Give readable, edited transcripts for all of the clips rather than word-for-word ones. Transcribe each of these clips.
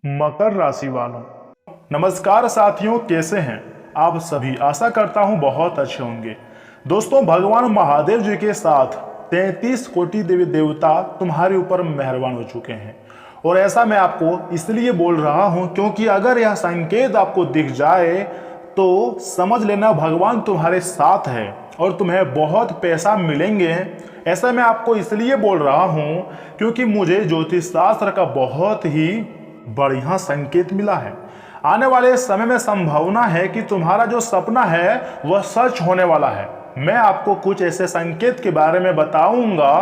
मकर राशि वालों, नमस्कार साथियों, कैसे हैं आप सभी। आशा करता हूं बहुत अच्छे होंगे। दोस्तों, भगवान महादेव जी के साथ 33 कोटि देवी देवता तुम्हारे ऊपर मेहरबान हो चुके हैं। और ऐसा मैं आपको इसलिए बोल रहा हूं क्योंकि अगर यह संकेत आपको दिख जाए तो समझ लेना भगवान तुम्हारे साथ है और तुम्हें बहुत पैसा मिलेंगे। ऐसा मैं आपको इसलिए बोल रहा हूं क्योंकि मुझे ज्योतिष शास्त्र का बहुत ही बढ़िया संकेत मिला है। आने वाले समय में संभावना है कि तुम्हारा जो सपना है वह सच होने वाला है। मैं आपको कुछ ऐसे संकेत के बारे में बताऊंगा,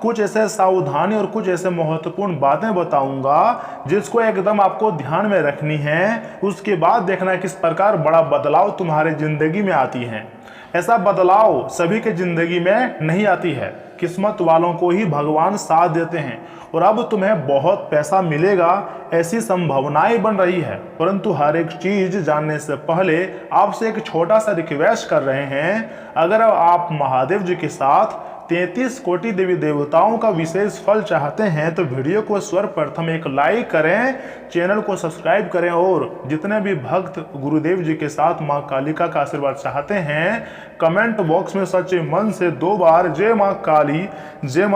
कुछ ऐसे सावधानी और कुछ ऐसे महत्वपूर्ण बातें बताऊंगा जिसको एकदम आपको ध्यान में रखनी है। उसके बाद देखना किस प्रकार बड़ा बदलाव तुम्हारे जिंदगी में आती है। ऐसा बदलाव सभी के जिंदगी में नहीं आती है, किस्मत वालों को ही भगवान साथ देते हैं। और अब तुम्हें बहुत पैसा मिलेगा ऐसी संभावनाएं बन रही है। परंतु हर एक चीज जानने से पहले आपसे एक छोटा सा रिक्वेस्ट कर रहे हैं। अगर आप महादेव जी के साथ 33 कोटि देवी देवताओं का विशेष फल चाहते हैं तो वीडियो को सर्वप्रथम एक लाइक करें, चैनल को सब्सक्राइब करें और जितने भी भक्त गुरुदेव जी के साथ मां कालिका का आशीर्वाद चाहते हैं कमेंट बॉक्स में सच्चे मन से 2 बार जय मां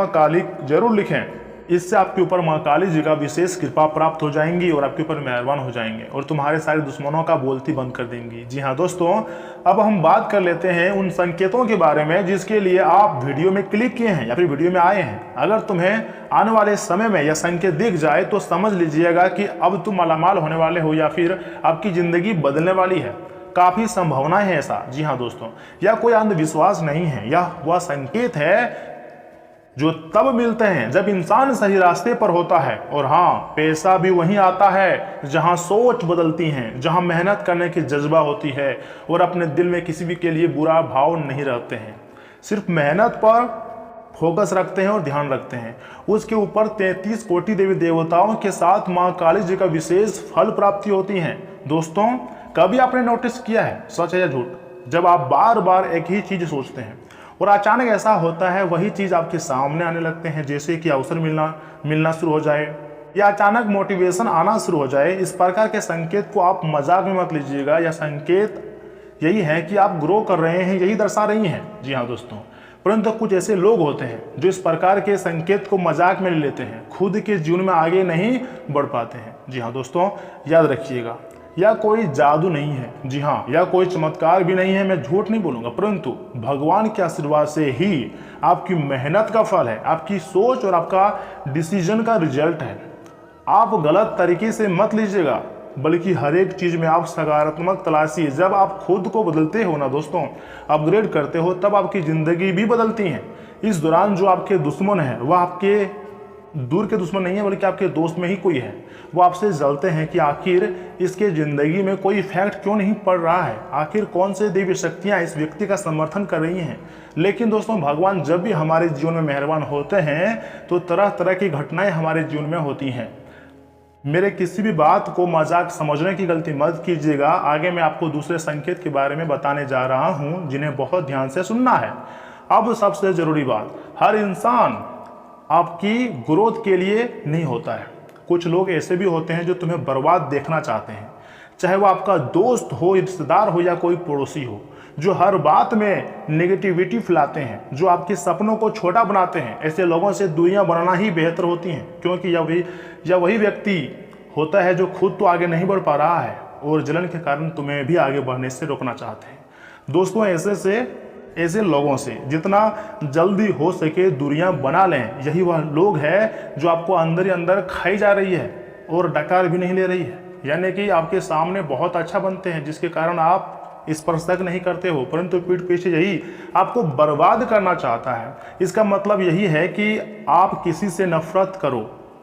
काली जरूर लिखें। इससे आपके ऊपर मां काली जी का विशेष कृपा प्राप्त हो जाएंगी और आपके ऊपर मेहरबान हो जाएंगे और तुम्हारे सारे दुश्मनों का बोलती बंद कर देंगी। जी हाँ दोस्तों, अब हम बात कर लेते हैं उन संकेतों के बारे में जिसके लिए आप वीडियो में क्लिक किए हैं या फिर वीडियो में आए हैं। अगर तुम्हें आने वाले समय में यह संकेत दिख जाए तो समझ लीजिएगा कि अब तुम मालामाल होने वाले हो या फिर आपकी जिंदगी बदलने वाली है। काफी संभावनाएं है ऐसा। जी हाँ दोस्तों, यह कोई अंधविश्वास नहीं है, यह वह संकेत है जो तब मिलते हैं जब इंसान सही रास्ते पर होता है। और हाँ, पैसा भी वहीं आता है जहां सोच बदलती है, जहां मेहनत करने की जज्बा होती है और अपने दिल में किसी भी के लिए बुरा भाव नहीं रखते हैं, सिर्फ मेहनत पर फोकस रखते हैं और ध्यान रखते हैं। उसके ऊपर 33 कोटि देवी देवताओं के साथ मां काली जी का विशेष फल प्राप्ति होती है। दोस्तों, कभी आपने नोटिस किया है, सच है या झूठ, जब आप बार बार एक ही चीज सोचते हैं और अचानक ऐसा होता है वही चीज आपके सामने आने लगते हैं, जैसे कि अवसर मिलना शुरू हो जाए या अचानक मोटिवेशन आना शुरू हो जाए। इस प्रकार के संकेत को आप मजाक में मत लीजिएगा। यह संकेत यही है कि आप ग्रो कर रहे हैं, यही दर्शा रही हैं। जी हाँ दोस्तों, परंतु कुछ ऐसे लोग होते हैं जो इस प्रकार के संकेत को मजाक में ले लेते हैं, खुद के जीवन में आगे नहीं बढ़ पाते हैं। जी हाँ दोस्तों, याद रखिएगा, या कोई जादू नहीं है। जी हाँ, या कोई चमत्कार भी नहीं है, मैं झूठ नहीं बोलूंगा, परंतु भगवान के आशीर्वाद से ही आपकी मेहनत का फल है, आपकी सोच और आपका डिसीजन का रिजल्ट है। आप गलत तरीके से मत लीजिएगा, बल्कि हर एक चीज में आप सकारात्मक तलाशिए। जब आप खुद को बदलते हो ना दोस्तों, अपग्रेड करते हो, तब आपकी जिंदगी भी बदलती है। इस दौरान जो आपके दुश्मन है वह आपके दूर के दुश्मन नहीं है, बल्कि आपके दोस्त में ही कोई है। वो आपसे जलते हैं कि आखिर इसके जिंदगी में कोई इफेक्ट क्यों नहीं पड़ रहा है, आखिर कौन से देवी शक्तियां इस व्यक्ति का समर्थन कर रही हैं। लेकिन दोस्तों, भगवान जब भी हमारे जीवन में मेहरबान होते हैं तो तरह तरह की घटनाएं हमारे जीवन में होती हैं। मेरे किसी भी बात को मजाक समझने की गलती मत कीजिएगा। आगे मैं आपको दूसरे संकेत के बारे में बताने जा रहा हूं जिन्हें बहुत ध्यान से सुनना है। अब सबसे जरूरी बात, हर इंसान आपकी ग्रोथ के लिए नहीं होता है। कुछ लोग ऐसे भी होते हैं जो तुम्हें बर्बाद देखना चाहते हैं, चाहे वो आपका दोस्त हो, रिश्तेदार हो या कोई पड़ोसी हो, जो हर बात में नेगेटिविटी फैलाते हैं, जो आपके सपनों को छोटा बनाते हैं। ऐसे लोगों से दूरियां बनाना ही बेहतर होती हैं, क्योंकि यह वही व्यक्ति होता है जो खुद तो आगे नहीं बढ़ पा रहा है और जलन के कारण तुम्हें भी आगे बढ़ने से रोकना चाहते हैं। दोस्तों, ऐसे लोगों से जितना जल्दी हो सके दूरियां बना लें। यही वह लोग हैं जो आपको अंदर ही अंदर खाई जा रही है और डकार भी नहीं ले रही है, यानी कि आपके सामने बहुत अच्छा बनते हैं जिसके कारण आप इस पर शक नहीं करते हो, परंतु पीठ पीछे यही आपको बर्बाद करना चाहता है। इसका मतलब यही है कि आप किसी से नफरत करो।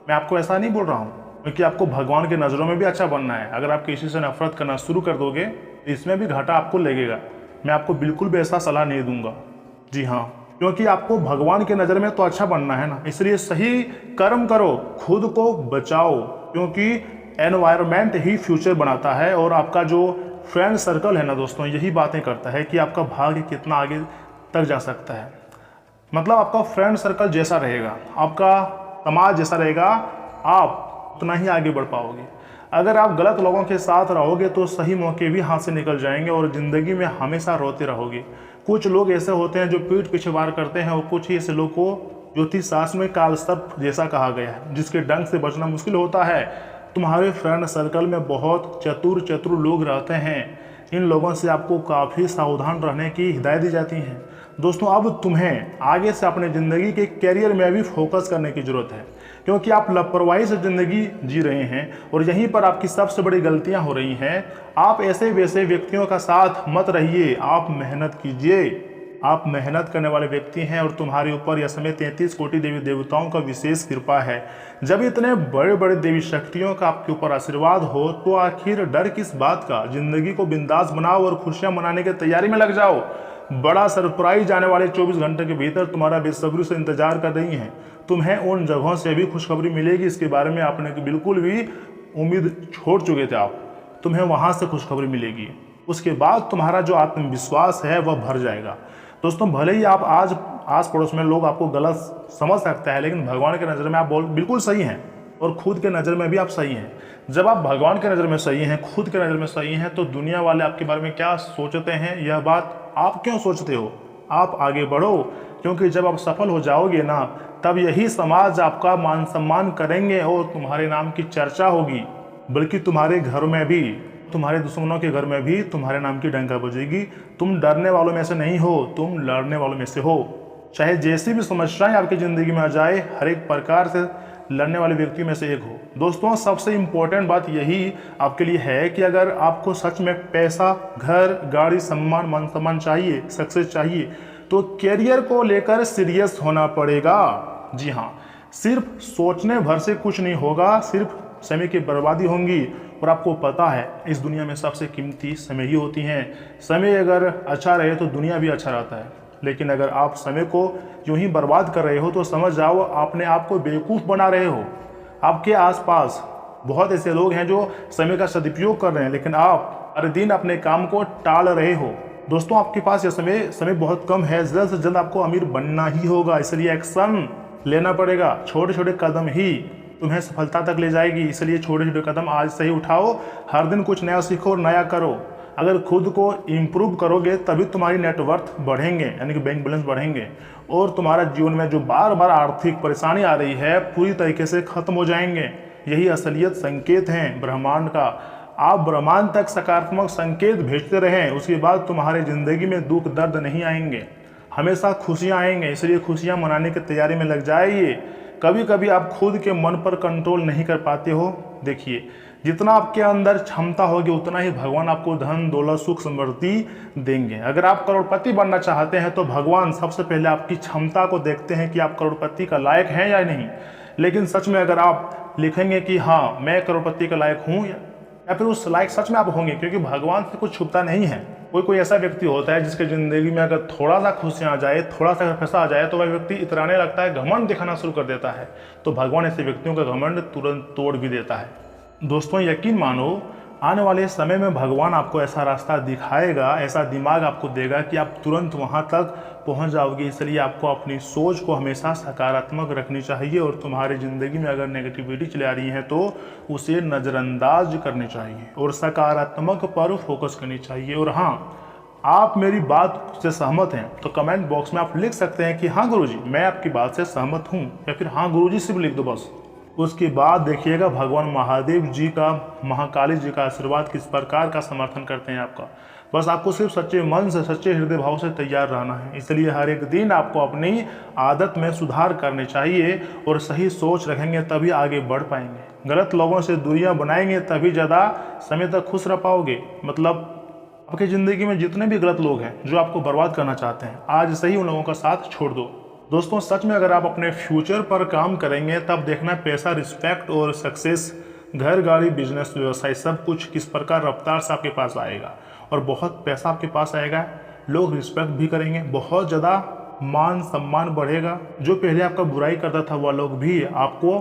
मैं आपको ऐसा नहीं बोल रहा हूँ, क्योंकि आपको भगवान के नज़रों में भी अच्छा बनना है। अगर आप किसी से नफरत करना शुरू कर दोगे तो इसमें भी घाटा आपको लगेगा। मैं आपको बिल्कुल भी ऐसा सलाह नहीं दूंगा। जी हाँ, क्योंकि आपको भगवान के नज़र में तो अच्छा बनना है ना, इसलिए सही कर्म करो, खुद को बचाओ, क्योंकि एनवायरनमेंट ही फ्यूचर बनाता है। और आपका जो फ्रेंड सर्कल है ना दोस्तों, यही बातें करता है कि आपका भाग्य कितना आगे तक जा सकता है। मतलब आपका फ्रेंड सर्कल जैसा रहेगा, आपका समाज जैसा रहेगा, आप उतना ही आगे बढ़ पाओगे। अगर आप गलत लोगों के साथ रहोगे तो सही मौके भी हाथ से निकल जाएंगे और ज़िंदगी में हमेशा रोते रहोगे। कुछ लोग ऐसे होते हैं जो पीठ पीछे वार करते हैं और कुछ ही ऐसे लोग को ज्योतिष शास्त्र में काल सर्प जैसा कहा गया है, जिसके डंक से बचना मुश्किल होता है। तुम्हारे फ्रेंड सर्कल में बहुत चतुर लोग रहते हैं। इन लोगों से आपको काफ़ी सावधान रहने की हिदायत दी जाती है। दोस्तों, अब तुम्हें आगे से अपने ज़िंदगी के कैरियर में भी फोकस करने की ज़रूरत है, क्योंकि आप लापरवाही से ज़िंदगी जी रहे हैं और यहीं पर आपकी सबसे बड़ी गलतियां हो रही हैं। आप ऐसे वैसे व्यक्तियों का साथ मत रहिए, आप मेहनत कीजिए। आप मेहनत करने वाले व्यक्ति हैं और तुम्हारे ऊपर यह समय 33 कोटि देवी देवताओं का विशेष कृपा है। जब इतने बड़े बड़े देवी शक्तियों का आपके ऊपर आशीर्वाद हो तो आखिर डर किस बात का। जिंदगी को बिंदास बनाओ और खुशियां मनाने की तैयारी में लग जाओ। बड़ा सरप्राइज आने वाले 24 घंटे के भीतर तुम्हारा बेसब्री से इंतजार कर रही है। तुम्हें उन जगहों से भी खुशखबरी मिलेगी, इसके बारे में आपने बिल्कुल भी उम्मीद छोड़ चुके थे आप। तुम्हें वहां से खुशखबरी मिलेगी, उसके बाद तुम्हारा जो आत्मविश्वास है वह भर जाएगा। दोस्तों, भले ही आप आज आस पड़ोस में लोग आपको गलत समझ सकते हैं, लेकिन भगवान की नज़र में आप बिल्कुल सही हैं और खुद के नज़र में भी आप सही हैं। जब आप भगवान की नज़र में सही हैं, खुद के नज़र में सही हैं, तो दुनिया वाले आपके बारे में क्या सोचते हैं यह बात आप क्यों सोचते हो। आप आगे बढ़ो, क्योंकि जब आप सफल हो जाओगे ना, तब यही समाज आपका मान सम्मान करेंगे और तुम्हारे नाम की चर्चा होगी। बल्कि तुम्हारे घर में भी, तुम्हारे दुश्मनों के घर में भी तुम्हारे नाम की डंका बजेगी। तुम डरने वालों में से नहीं हो, तुम लड़ने वालों में से हो। चाहे जैसी भी समस्याएं आपकी ज़िंदगी में आ जाए, हर एक प्रकार से लड़ने वाले व्यक्ति में से एक हो। दोस्तों, सबसे इम्पोर्टेंट बात यही आपके लिए है कि अगर आपको सच में पैसा, घर, गाड़ी, सम्मान, मान सम्मान चाहिए, सक्सेस चाहिए, तो कैरियर को लेकर सीरियस होना पड़ेगा। जी हाँ, सिर्फ सोचने भर से कुछ नहीं होगा, सिर्फ समय की बर्बादी होंगी। और आपको पता है, इस दुनिया में सबसे कीमती समय ही होती हैं। समय अगर अच्छा रहे तो दुनिया भी अच्छा रहता है, लेकिन अगर आप समय को यूं ही बर्बाद कर रहे हो तो समझ जाओ आपने आपको बेवकूफ़ बना रहे हो। आपके आसपास बहुत ऐसे लोग हैं जो समय का सदुपयोग कर रहे हैं, लेकिन आप हर दिन अपने काम को टाल रहे हो। दोस्तों, आपके पास यह समय बहुत कम है। जल्द से जल्द आपको अमीर बनना ही होगा, इसलिए एक्शन लेना पड़ेगा। छोटे छोटे कदम ही तुम्हें सफलता तक ले जाएगी, इसलिए छोटे छोटे कदम आज से ही उठाओ। हर दिन कुछ नया सीखो और नया करो। अगर खुद को इम्प्रूव करोगे तभी तुम्हारी नेटवर्थ बढ़ेंगे, यानी कि बैंक बैलेंस बढ़ेंगे, और तुम्हारा जीवन में जो बार बार आर्थिक परेशानी आ रही है पूरी तरीके से खत्म हो जाएंगे। यही असलियत संकेत हैं ब्रह्मांड का। आप ब्रह्मांड तक सकारात्मक संकेत भेजते रहें, उसके बाद तुम्हारे जिंदगी में दुख दर्द नहीं आएंगे, हमेशा खुशियाँ आएंगे। इसलिए खुशियाँ मनाने की तैयारी में लग जाइए। कभी कभी आप खुद के मन पर कंट्रोल नहीं कर पाते हो। देखिए, जितना आपके अंदर क्षमता होगी उतना ही भगवान आपको धन, दौलत, सुख, समृद्धि देंगे। अगर आप करोड़पति बनना चाहते हैं तो भगवान सबसे पहले आपकी क्षमता को देखते हैं कि आप करोड़पति का लायक हैं या नहीं। लेकिन सच में अगर आप लिखेंगे कि हाँ मैं करोड़पति का लायक हूँ, या फिर उस लायक सच में आप होंगे, क्योंकि भगवान से कुछ छुपता नहीं है। कोई ऐसा व्यक्ति होता है जिसके ज़िंदगी में अगर थोड़ा सा खुशियाँ आ जाए, थोड़ा सा पैसा आ जाए, तो वह व्यक्ति इतराने लगता है, घमंड दिखाना शुरू कर देता है। तो भगवान ऐसे व्यक्तियों का घमंड तुरंत तोड़ भी देता है। दोस्तों, यकीन मानो, आने वाले समय में भगवान आपको ऐसा रास्ता दिखाएगा, ऐसा दिमाग आपको देगा कि आप तुरंत वहां तक पहुंच जाओगे। इसलिए आपको अपनी सोच को हमेशा सकारात्मक रखनी चाहिए और तुम्हारी ज़िंदगी में अगर नेगेटिविटी चले आ रही है तो उसे नज़रअंदाज करनी चाहिए और सकारात्मक पर फोकस करनी चाहिए। और हाँ, आप मेरी बात से सहमत हैं तो कमेंट बॉक्स में आप लिख सकते हैं कि हाँ गुरुजी, मैं आपकी बात से सहमत हूँ, या फिर हाँ गुरुजी सिर्फ लिख दो बस। उसके बाद देखिएगा भगवान महादेव जी का, महाकाली जी का आशीर्वाद किस प्रकार का समर्थन करते हैं आपका। बस आपको सिर्फ सच्चे मन से, सच्चे हृदय भाव से तैयार रहना है। इसलिए हर एक दिन आपको अपनी आदत में सुधार करने चाहिए और सही सोच रखेंगे तभी आगे बढ़ पाएंगे। गलत लोगों से दूरियां बनाएंगे तभी ज़्यादा समय तक खुश रह पाओगे। मतलब आपकी ज़िंदगी में जितने भी गलत लोग हैं जो आपको बर्बाद करना चाहते हैं, आज से ही उन लोगों का साथ छोड़ दो। दोस्तों, सच में अगर आप अपने फ्यूचर पर काम करेंगे तब देखना पैसा, रिस्पेक्ट और सक्सेस, घर, गाड़ी, बिजनेस, व्यवसाय, सब कुछ किस प्रकार रफ्तार से आपके पास आएगा और बहुत पैसा आपके पास आएगा। लोग रिस्पेक्ट भी करेंगे, बहुत ज़्यादा मान सम्मान बढ़ेगा। जो पहले आपका बुराई करता था वह लोग भी आपको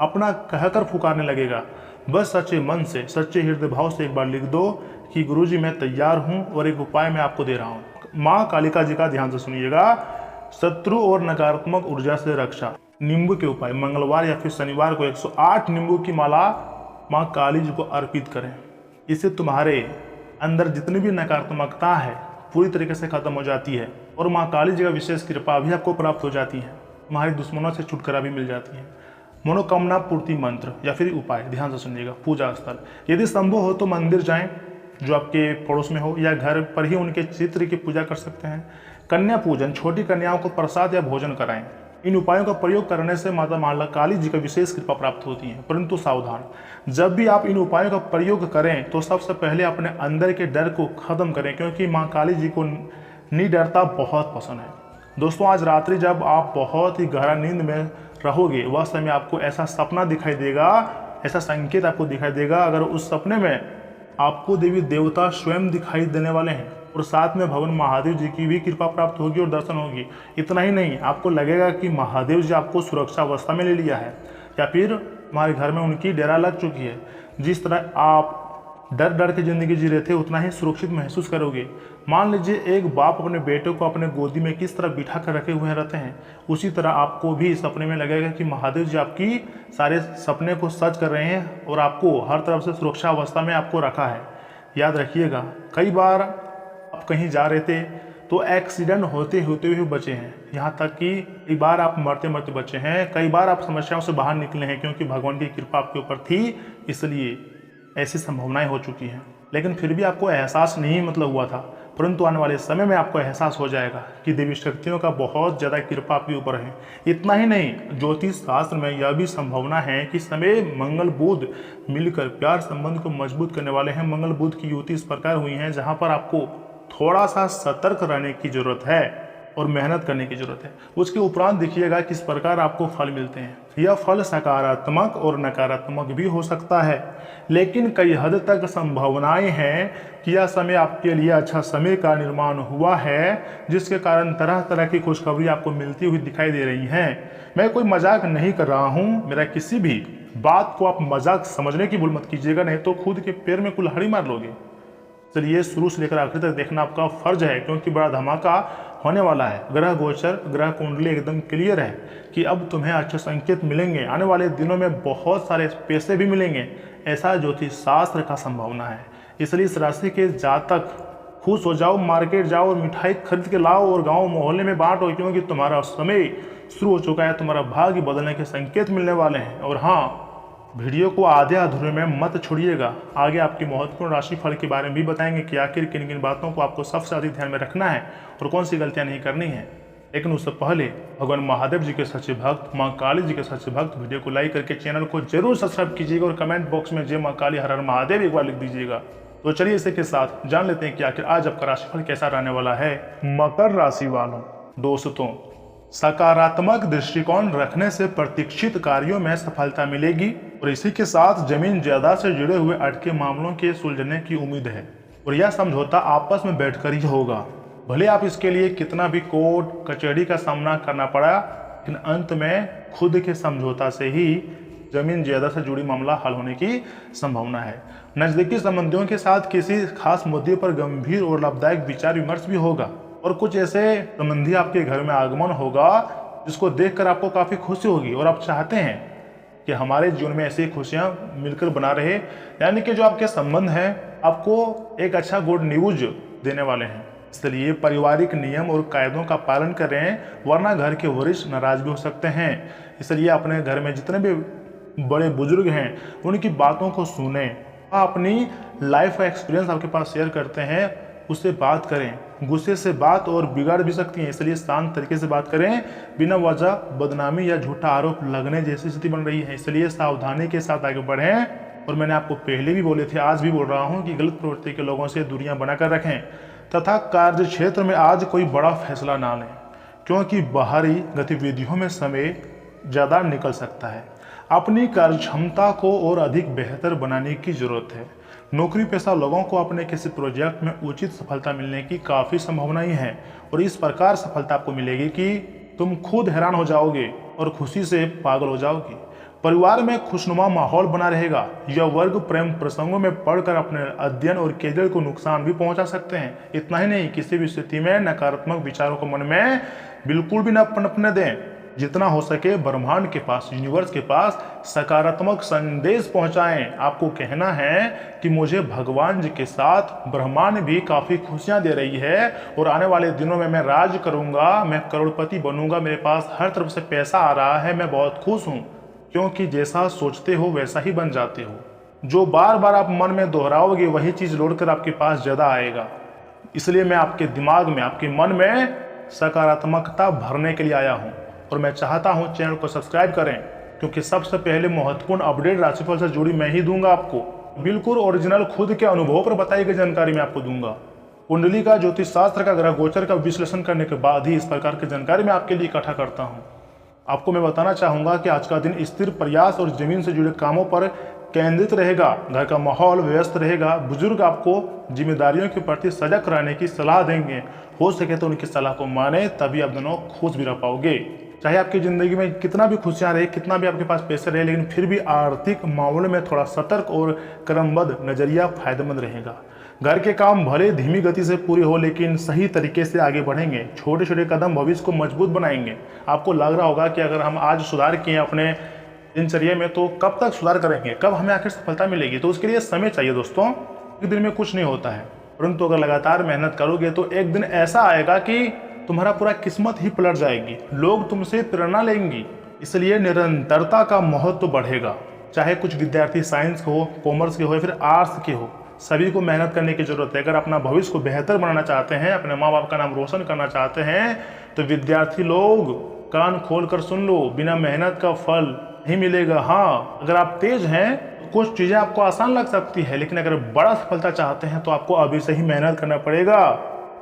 अपना कहकर पुकारने लगेगा। बस सच्चे मन से, सच्चे हृदय भाव से एक बार लिख दो कि गुरुजी मैं तैयार हूँ और एक उपाय मैं आपको दे रहा हूँ। माँ कालिका जी का ध्यान से सुनिएगा। शत्रु और नकारात्मक ऊर्जा से रक्षा। नींबू के उपाय, मंगलवार या फिर शनिवार को 108 नींबू की माला माँ काली जी को अर्पित करें। इससे तुम्हारे अंदर जितनी भी नकारात्मकता है पूरी तरीके से खत्म हो जाती है और माँ काली जी का विशेष कृपा भी आपको प्राप्त हो जाती है। तुम्हारे दुश्मनों से छुटकारा भी मिल जाती है। मनोकामना पूर्ति मंत्र या फिर उपाय, ध्यान से सुनिएगा। पूजा स्थल, यदि संभव हो तो मंदिर जाएं जो आपके पड़ोस में हो, या घर पर ही उनके चित्र की पूजा कर सकते हैं। कन्या पूजन, छोटी कन्याओं को प्रसाद या भोजन कराएं। इन उपायों का प्रयोग करने से माता माला काली जी का विशेष कृपा प्राप्त होती है। परंतु सावधान, जब भी आप इन उपायों का प्रयोग करें तो सबसे पहले अपने अंदर के डर को खत्म करें, क्योंकि माँ काली जी को निडरता बहुत पसंद है। दोस्तों, आज रात्रि जब आप बहुत ही गहरा नींद में रहोगे, वह समय आपको ऐसा सपना दिखाई देगा, ऐसा संकेत आपको दिखाई देगा। अगर उस सपने में आपको देवी देवता स्वयं दिखाई देने वाले हैं और साथ में भगवान महादेव जी की भी कृपा प्राप्त होगी और दर्शन होगी। इतना ही नहीं, आपको लगेगा कि महादेव जी आपको सुरक्षा अवस्था में ले लिया है या फिर हमारे घर में उनकी डेरा लग चुकी है। जिस तरह आप डर डर के ज़िंदगी जी रहे थे, उतना ही सुरक्षित महसूस करोगे। मान लीजिए एक बाप अपने बेटे को अपने गोदी में किस तरह बिठा कर रखे हुए रहते हैं, उसी तरह आपको भी सपने में लगेगा कि महादेव जी आपकी सारे सपने को सच कर रहे हैं और आपको हर तरफ से सुरक्षा अवस्था में आपको रखा है। याद रखिएगा, कई बार आप कहीं जा रहे थे तो एक्सीडेंट होते होते हुए बचे हैं, यहाँ तक कि एक बार आप मरते मरते बचे हैं। कई बार आप समस्याओं से बाहर निकले हैं क्योंकि भगवान की कृपा आपके ऊपर थी, इसलिए ऐसी संभावनाएं हो चुकी हैं। लेकिन फिर भी आपको एहसास नहीं हुआ था, परंतु आने वाले समय में आपको एहसास हो जाएगा कि देवी शक्तियों का बहुत ज़्यादा कृपा आपके ऊपर है। इतना ही नहीं, ज्योतिष शास्त्र में यह भी संभावना है कि समय मंगल बुध मिलकर प्यार संबंध को मजबूत करने वाले हैं। मंगल बुध की युति इस प्रकार हुई है जहाँ पर आपको थोड़ा सा सतर्क रहने की जरूरत है और मेहनत करने की जरूरत है। उसके उपरांत देखिएगा किस प्रकार आपको फल मिलते हैं। यह फल सकारात्मक और नकारात्मक भी हो सकता है, लेकिन कई हद तक संभावनाएं हैं कि यह समय आपके लिए अच्छा समय का निर्माण हुआ है, जिसके कारण तरह तरह की खुशखबरी आपको मिलती हुई दिखाई दे रही हैं। मैं कोई मजाक नहीं कर रहा हूँ, मेरा किसी भी बात को आप मजाक समझने की भूल मत कीजिएगा, नहीं तो खुद के पैर में कुल्हाड़ी मार लोगे। चलिए, शुरू से लेकर आखिर तक देखना आपका फर्ज है, क्योंकि बड़ा धमाका होने वाला है। ग्रह गोचर, ग्रह कुंडली एकदम क्लियर है कि अब तुम्हें अच्छे संकेत मिलेंगे। आने वाले दिनों में बहुत सारे पैसे भी मिलेंगे, ऐसा ज्योतिष शास्त्र का संभावना है। इसलिए इस राशि के जातक खुश हो जाओ, मार्केट जाओ और मिठाई खरीद के लाओ और गांव मोहल्ले में बांटो, क्योंकि तुम्हारा समय शुरू हो चुका है। तुम्हारा भाग्य बदलने के संकेत मिलने वाले हैं। और हाँ, वीडियो को आधे अधूरे में मत छोड़िएगा। आगे आपकी महत्वपूर्ण राशि फल के बारे में भी बताएंगे कि आखिर किन किन बातों को आपको सबसे अधिक ध्यान में रखना है और कौन सी गलतियां नहीं करनी है। लेकिन उससे पहले भगवान महादेव जी के सच्चे भक्त, माँ काली जी के सच्चे भक्त वीडियो को लाइक करके चैनल को जरूर सब्सक्राइब कीजिएगा और कमेंट बॉक्स में जय माँ काली हर हर महादेव एक बार लिख दीजिएगा। तो चलिए इसी के साथ जान लेते हैं कि आखिर आज आपका राशिफल कैसा रहने वाला है। मकर राशि वालों, दोस्तों, सकारात्मक दृष्टिकोण रखने से प्रतीक्षित कार्यों में सफलता मिलेगी और इसी के साथ जमीन जायदाद से जुड़े हुए अटके मामलों के सुलझने की उम्मीद है और यह समझौता आपस में बैठकर ही होगा। भले आप इसके लिए कितना भी कोर्ट कचहरी का सामना करना पड़ा, लेकिन अंत में खुद के समझौता से ही जमीन जायदाद से जुड़ी मामला हल होने की संभावना है। नजदीकी संबंधियों के साथ किसी खास मुद्दे पर गंभीर और लाभदायक विचार विमर्श भी होगा और कुछ ऐसे संबंधी आपके घर में आगमन होगा जिसको देखकर आपको काफी खुशी होगी और आप चाहते हैं कि हमारे जीवन में ऐसी खुशियां मिलकर बना रहे। यानी कि जो आपके संबंध हैं आपको एक अच्छा गुड न्यूज देने वाले हैं। इसलिए पारिवारिक नियम और कायदों का पालन करें, वरना घर के वरिष्ठ नाराज भी हो सकते हैं। इसलिए अपने घर में जितने भी बड़े बुजुर्ग हैं उनकी बातों को सुने। अपनी लाइफ का एक्सपीरियंस आपके पास शेयर करते हैं, उससे बात करें। गुस्से से बात और बिगाड़ भी सकती है, इसलिए शांत तरीके से बात करें। बिना वजह बदनामी या झूठा आरोप लगने जैसी स्थिति बन रही है, इसलिए सावधानी के साथ आगे बढ़ें। और मैंने आपको पहले भी बोले थे, आज भी बोल रहा हूं कि गलत प्रवृत्ति के लोगों से दूरियां बनाकर रखें तथा कार्य क्षेत्र में आज कोई बड़ा फैसला ना लें, क्योंकि बाहरी गतिविधियों में समय ज़्यादा निकल सकता है। अपनी कार्य क्षमता को और अधिक बेहतर बनाने की जरूरत है। नौकरी पेशा लोगों को अपने किसी प्रोजेक्ट में उचित सफलता मिलने की काफ़ी संभावनाएं हैं और इस प्रकार सफलता आपको मिलेगी कि तुम खुद हैरान हो जाओगे और खुशी से पागल हो जाओगे। परिवार में खुशनुमा माहौल बना रहेगा। यह वर्ग प्रेम प्रसंगों में पढ़कर अपने अध्ययन और कैरियर को नुकसान भी पहुंचा सकते हैं। इतना ही नहीं, किसी भी स्थिति में नकारात्मक विचारों को मन में बिल्कुल भी न पनपने दें। जितना हो सके ब्रह्मांड के पास, यूनिवर्स के पास सकारात्मक संदेश पहुंचाएं। आपको कहना है कि मुझे भगवान जी के साथ ब्रह्मांड भी काफ़ी खुशियां दे रही है और आने वाले दिनों में मैं राज करूंगा, मैं करोड़पति बनूंगा, मेरे पास हर तरफ से पैसा आ रहा है, मैं बहुत खुश हूँ। क्योंकि जैसा सोचते हो वैसा ही बन जाते हो। जो बार बार आप मन में दोहराओगे वही चीज़ लौट कर आपके पास ज़्यादा आएगा। इसलिए मैं आपके दिमाग में, आपके मन में सकारात्मकता भरने के लिए आया हूँ और मैं चाहता हूँ चैनल को सब्सक्राइब करें, क्योंकि सबसे पहले महत्वपूर्ण अपडेट राशिफल से जुड़ी मैं ही दूंगा आपको। बिल्कुल ओरिजिनल खुद के अनुभव पर बताई गई जानकारी मैं आपको दूंगा। कुंडली का, ज्योतिष शास्त्र का, ग्रह गोचर का विश्लेषण करने के बाद ही इस प्रकार की जानकारी मैं आपके लिए इकट्ठा करता हूँ। आपको मैं बताना चाहूँगा कि आज का दिन स्थिर प्रयास और जमीन से जुड़े कामों पर केंद्रित रहेगा। घर का माहौल व्यस्त रहेगा। बुजुर्ग आपको जिम्मेदारियों के प्रति सजग रहने की सलाह देंगे। हो सके तो उनकी सलाह को माने, तभी आप दोनों खुश भी रह पाओगे। चाहे आपकी ज़िंदगी में कितना भी खुशियाँ रहे, कितना भी आपके पास पैसे रहे, लेकिन फिर भी आर्थिक मामलों में थोड़ा सतर्क और क्रमबद्ध नज़रिया फायदेमंद रहेगा। घर के काम भले धीमी गति से पूरे हो, लेकिन सही तरीके से आगे बढ़ेंगे। छोटे छोटे कदम भविष्य को मजबूत बनाएंगे। आपको लग रहा होगा कि अगर हम आज सुधार किए अपने दिनचर्या में तो कब तक सुधार करेंगे, कब हमें आखिर सफलता मिलेगी। तो उसके लिए समय चाहिए दोस्तों। एक दिन में कुछ नहीं होता है, परंतु अगर लगातार मेहनत करोगे तो एक दिन ऐसा आएगा कि तुम्हारा पूरा किस्मत ही पलट जाएगी। लोग तुमसे प्रेरणा लेंगी। इसलिए निरंतरता का महत्व बढ़ेगा। चाहे कुछ विद्यार्थी साइंस के हो, कॉमर्स के हो या फिर आर्ट्स के हो, सभी को मेहनत करने की जरूरत है। अगर अपना भविष्य को बेहतर बनाना चाहते हैं, अपने माँ बाप का नाम रोशन करना चाहते हैं, तो विद्यार्थी लोग कान खोल कर सुन लो, बिना मेहनत का फल नहीं मिलेगा। हाँ, अगर आप तेज हैं कुछ चीज़ें आपको आसान लग सकती है, लेकिन अगर बड़ा सफलता चाहते हैं तो आपको अभी से ही मेहनत करना पड़ेगा।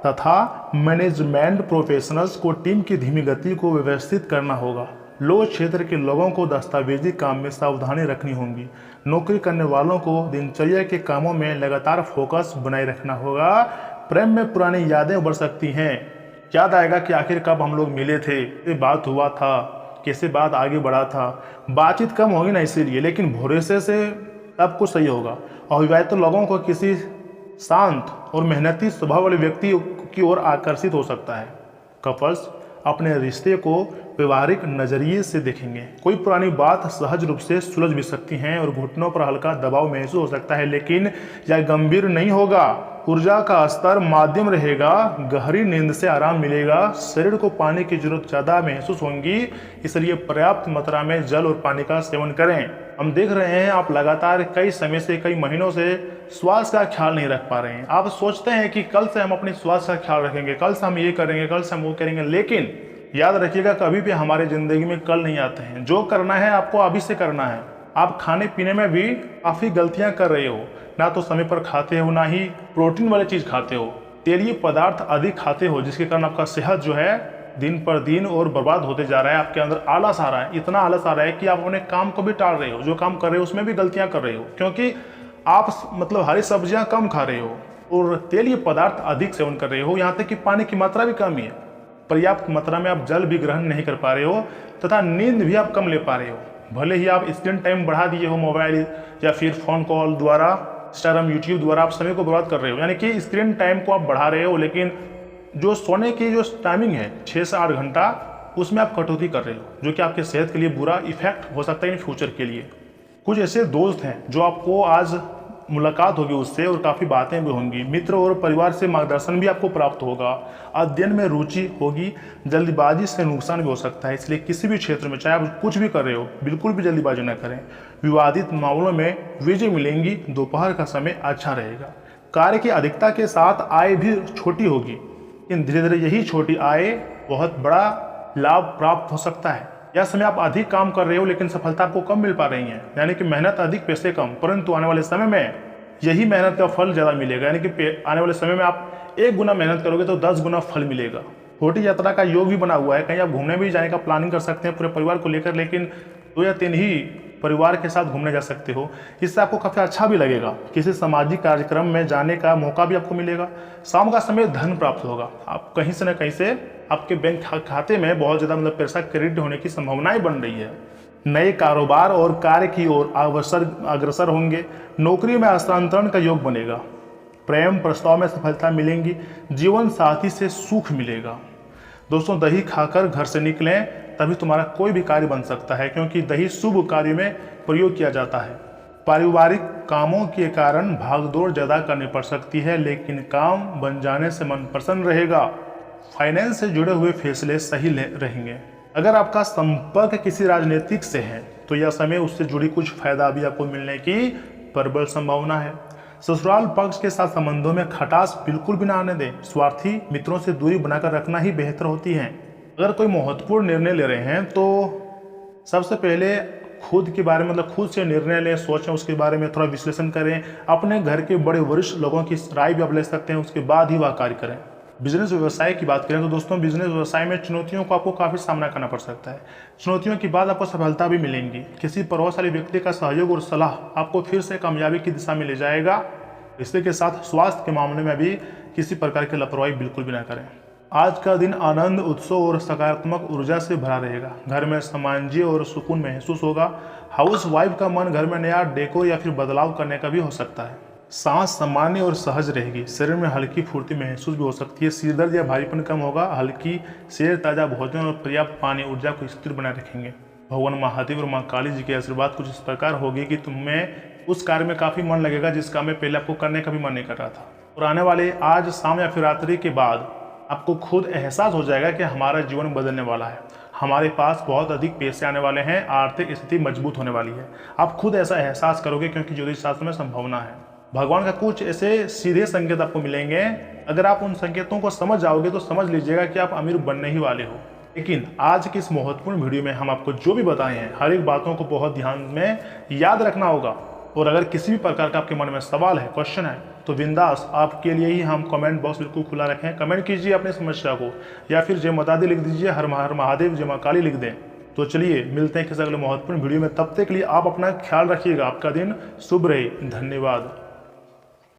तथा मैनेजमेंट प्रोफेशनल्स को टीम की धीमी गति को व्यवस्थित करना होगा। लो क्षेत्र के लोगों को दस्तावेजी काम में सावधानी रखनी होगी। नौकरी करने वालों को दिनचर्या के कामों में लगातार फोकस बनाए रखना होगा। प्रेम में पुरानी यादें उभर सकती हैं। याद आएगा कि आखिर कब हम लोग मिले थे, ये बात हुआ था, कैसे बात आगे बढ़ा था। बातचीत कम होगी ना इसीलिए, लेकिन भरोसे से सब कुछ सही होगा। अविवाहित लोगों को किसी शांत और मेहनती स्वभाव वाले व्यक्ति की ओर आकर्षित हो सकता है। कपल्स अपने रिश्ते को व्यवहारिक नजरिए से देखेंगे। कोई पुरानी बात सहज रूप से सुलझ भी सकती हैं और घुटनों पर हल्का दबाव महसूस हो सकता है, लेकिन यह गंभीर नहीं होगा। ऊर्जा का स्तर माध्यम रहेगा। गहरी नींद से आराम मिलेगा। शरीर को पानी की जरूरत ज़्यादा महसूस होगी, इसलिए पर्याप्त मात्रा में जल और पानी का सेवन करें। हम देख रहे हैं आप लगातार कई समय से, कई महीनों से स्वास्थ्य का ख्याल नहीं रख पा रहे हैं। आप सोचते हैं कि कल से हम अपने स्वास्थ्य का ख्याल रखेंगे, कल से हम ये करेंगे, कल से हम वो करेंगे, लेकिन याद रखिएगा कभी भी हमारे ज़िंदगी में कल नहीं आते हैं। जो करना है आपको अभी से करना है। आप खाने पीने में भी काफ़ी गलतियां कर रहे हो। ना तो समय पर खाते हो, ना ही प्रोटीन वाली चीज़ खाते हो। तेलीय पदार्थ अधिक खाते हो, जिसके कारण आपका सेहत जो है दिन पर दिन और बर्बाद होते जा रहा है। आपके अंदर आलस आ रहा है, इतना आलस आ रहा है कि आप अपने काम को भी टाल रहे हो। जो काम कर रहे हो उसमें भी गलतियां कर रहे हो, क्योंकि आप मतलब हरी सब्जियां कम खा रहे हो और तेलीय पदार्थ अधिक सेवन कर रहे हो। यहाँ तक कि पानी की मात्रा भी कम ही है। पर्याप्त मात्रा में आप जल भी ग्रहण नहीं कर पा रहे हो तथा नींद भी आप कम ले पा रहे हो। भले ही आप स्क्रीन टाइम बढ़ा दिए हो, मोबाइल या फिर फ़ोन कॉल द्वारा, इंस्टाग्राम, यूट्यूब द्वारा आप समय को बर्बाद कर रहे हो, यानी कि स्क्रीन टाइम को आप बढ़ा रहे हो, लेकिन जो सोने की जो टाइमिंग है 6 से 8 घंटा, उसमें आप कटौती कर रहे हो, जो कि आपके सेहत के लिए बुरा इफेक्ट हो सकता है इन फ्यूचर के लिए। कुछ ऐसे दोस्त हैं जो आपको आज मुलाकात होगी उससे और काफ़ी बातें भी होंगी। मित्र और परिवार से मार्गदर्शन भी आपको प्राप्त होगा। अध्ययन में रुचि होगी। जल्दबाजी से नुकसान भी हो सकता है, इसलिए किसी भी क्षेत्र में चाहे आप कुछ भी कर रहे हो, बिल्कुल भी जल्दबाजी न करें। विवादित मामलों में विजय मिलेंगी। दोपहर का समय अच्छा रहेगा। कार्य की अधिकता के साथ आय भी छोटी होगी, लेकिन धीरे धीरे यही छोटी आय बहुत बड़ा लाभ प्राप्त हो सकता है। यह समय आप अधिक काम कर रहे हो, लेकिन सफलता आपको कम मिल पा रही है, यानी कि मेहनत अधिक पैसे कम, परंतु आने वाले समय में यही मेहनत का फल ज़्यादा मिलेगा। यानी कि आने वाले समय में आप 1 गुना मेहनत करोगे तो 10 गुना फल मिलेगा। छोटी यात्रा का योग भी बना हुआ है। कहीं आप घूमने भी जाने का प्लानिंग कर सकते हैं पूरे परिवार को लेकर, लेकिन 2 या 3 ही परिवार के साथ घूमने जा सकते हो। इससे आपको काफ़ी अच्छा भी लगेगा। किसी सामाजिक कार्यक्रम में जाने का मौका भी आपको मिलेगा। शाम का समय धन प्राप्त होगा। आप कहीं से न कहीं से आपके बैंक खाते में बहुत ज़्यादा मतलब पैसा क्रेडिट होने की संभावनाएं बन रही है। नए कारोबार और कार्य की ओर अग्रसर होंगे। नौकरी में हस्तांतरण का योग बनेगा। प्रेम प्रस्ताव में सफलता मिलेंगी। जीवन साथी से सुख मिलेगा। दोस्तों, दही खाकर घर से निकलें तभी तुम्हारा कोई भी कार्य बन सकता है, क्योंकि दही शुभ कार्य में प्रयोग किया जाता है। पारिवारिक कामों के कारण भागदौड़ ज़्यादा करनी पड़ सकती है, लेकिन काम बन जाने से मन प्रसन्न रहेगा। फाइनेंस से जुड़े हुए फैसले सही रहेंगे। अगर आपका संपर्क किसी राजनीतिक से है तो यह समय उससे जुड़ी कुछ फायदा भी आपको मिलने की प्रबल संभावना है। ससुराल पक्ष के साथ संबंधों में खटास बिल्कुल भी ना आने दें। स्वार्थी मित्रों से दूरी बनाकर रखना ही बेहतर होती है। अगर कोई महत्वपूर्ण निर्णय ले रहे हैं तो सबसे पहले खुद के बारे में खुद से निर्णय लें, सोचें, उसके बारे में थोड़ा विश्लेषण करें। अपने घर के बड़े वरिष्ठ लोगों की राय भी आप ले सकते हैं, उसके बाद ही वह कार्य करें। बिजनेस व्यवसाय की बात करें तो दोस्तों, बिजनेस व्यवसाय में चुनौतियों को आपको काफ़ी सामना करना पड़ सकता है। चुनौतियों के बाद आपको सफलता भी मिलेंगी। किसी प्रभावशाली व्यक्ति का सहयोग और सलाह आपको फिर से कामयाबी की दिशा में ले जाएगा। इसी के साथ स्वास्थ्य के मामले में भी किसी प्रकार की लापरवाही बिल्कुल भी ना करें। आज का दिन आनंद, उत्सव और सकारात्मक ऊर्जा से भरा रहेगा। घर में सामंजस्य और सुकून महसूस होगा। हाउस वाइफ का मन घर में नया डेकोर या फिर बदलाव करने का भी हो सकता है। सांस सामान्य और सहज रहेगी। शरीर में हल्की फुर्ती महसूस भी हो सकती है। सिर दर्द या भारीपन कम होगा। हल्की सैर, ताज़ा भोजन और पर्याप्त पानी ऊर्जा को स्थिर बनाए रखेंगे। भगवान महादेव और माँ काली जी के आशीर्वाद कुछ इस प्रकार होगी कि तुम्हें उस कार्य में काफ़ी मन लगेगा जिस काम में पहले आपको करने का भी मन नहीं कर रहा था। और आने वाले आज शाम या फिर रात्रि के बाद आपको खुद एहसास हो जाएगा कि हमारा जीवन बदलने वाला है। हमारे पास बहुत अधिक पैसे आने वाले हैं। आर्थिक स्थिति मजबूत होने वाली है। आप खुद ऐसा एहसास करोगे, क्योंकि ज्योतिष शास्त्र में संभावना है। भगवान का कुछ ऐसे सीधे संकेत आपको मिलेंगे। अगर आप उन संकेतों को समझ जाओगे तो समझ लीजिएगा कि आप अमीर बनने ही वाले हो। लेकिन आज की इस महत्वपूर्ण वीडियो में हम आपको जो भी बताए हैं, हर एक बातों को बहुत ध्यान में याद रखना होगा। और अगर किसी भी प्रकार का आपके मन में सवाल है, क्वेश्चन है, तो बिंदास आपके लिए ही हम कमेंट बॉक्स बिल्कुल खुला रखें। कमेंट कीजिए अपनी समस्या को, या फिर जय माता दी लिख दीजिए, हर महादेव, जय माँ काली लिख दें। तो चलिए मिलते हैं किसी अगले महत्वपूर्ण वीडियो में। तब तक के लिए आप अपना ख्याल रखिएगा। आपका दिन शुभ रहे। धन्यवाद।